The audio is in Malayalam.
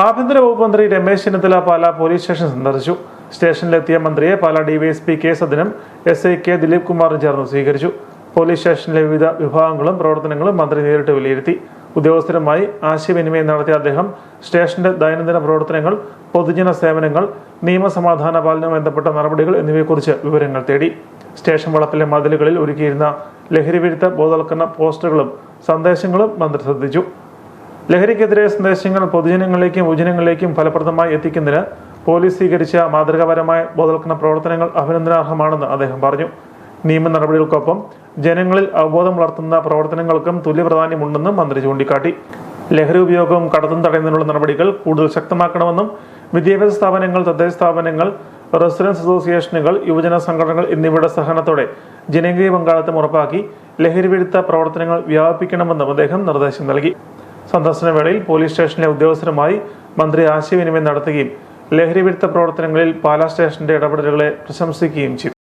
ആഭ്യന്തര വകുപ്പ് മന്ത്രി രമേശ് ചെന്നിത്തല പാല പോലീസ് സ്റ്റേഷൻ സന്ദർശിച്ചു. സ്റ്റേഷനിലെത്തിയ മന്ത്രിയെ പാല ഡിവൈഎസ്പി കെ സദനം, SI കെ ദിലീപ് കുമാറും ചേർന്ന് സ്വീകരിച്ചു. പോലീസ് സ്റ്റേഷനിലെ വിവിധ വിഭാഗങ്ങളും പ്രവർത്തനങ്ങളും മന്ത്രി നേരിട്ട് വിലയിരുത്തി. ഉദ്യോഗസ്ഥരുമായി ആശയവിനിമയം നടത്തിയ അദ്ദേഹം സ്റ്റേഷന്റെ ദൈനംദിന പ്രവർത്തനങ്ങൾ, പൊതുജന സേവനങ്ങൾ, നിയമസമാധാന പാലനവുമായി ബന്ധപ്പെട്ട നടപടികൾ എന്നിവയെക്കുറിച്ച് വിവരങ്ങൾ തേടി. സ്റ്റേഷൻ വളപ്പിലെ മതിലുകളിൽ ഒരുക്കിയിരുന്ന ലഹരിവിരുദ്ധ ബോധവൽക്കരണ പോസ്റ്ററുകളും സന്ദേശങ്ങളും മന്ത്രി ശ്രദ്ധിച്ചു. ലഹരിക്കെതിരെ സന്ദേശങ്ങൾ പൊതുജനങ്ങളിലേക്കും യുവജനങ്ങളിലേക്കും ഫലപ്രദമായി എത്തിക്കുന്നതിന് പോലീസ് സ്വീകരിച്ച മാതൃകാപരമായ ബോധവൽക്കരണ പ്രവർത്തനങ്ങൾ അഭിനന്ദനാർഹമാണെന്ന് അദ്ദേഹം പറഞ്ഞു. നിയമ നടപടികൾക്കൊപ്പം ജനങ്ങളിൽ അവബോധം വളർത്തുന്ന പ്രവർത്തനങ്ങൾക്കും തുല്യ പ്രാധാന്യമുണ്ടെന്നും മന്ത്രി ചൂണ്ടിക്കാട്ടി. ലഹരി ഉപയോഗവും കടത്തും തടയുന്നതിനുള്ള നടപടികൾ കൂടുതൽ ശക്തമാക്കണമെന്നും വിദ്യാഭ്യാസ സ്ഥാപനങ്ങൾ, തദ്ദേശ സ്ഥാപനങ്ങൾ, റെസിഡൻസ് അസോസിയേഷനുകൾ, യുവജന സംഘടനകൾ എന്നിവയുടെ സഹകരണത്തോടെ ജനകീയ പങ്കാളിത്തം ഉറപ്പാക്കി ലഹരിവിരുദ്ധ പ്രവർത്തനങ്ങൾ വ്യാപിപ്പിക്കണമെന്നും അദ്ദേഹം നിർദ്ദേശം നൽകി. സന്ദർശന വേളയിൽ പോലീസ് സ്റ്റേഷനിലെ ഉദ്യോഗസ്ഥരുമായി മന്ത്രി ആശയവിനിമയം നടത്തുകയും ലഹരിവിരുദ്ധ പ്രവർത്തനങ്ങളിൽ പാലാ സ്റ്റേഷന്റെ ഇടപെടലുകളെ പ്രശംസിക്കുകയും ചെയ്തു.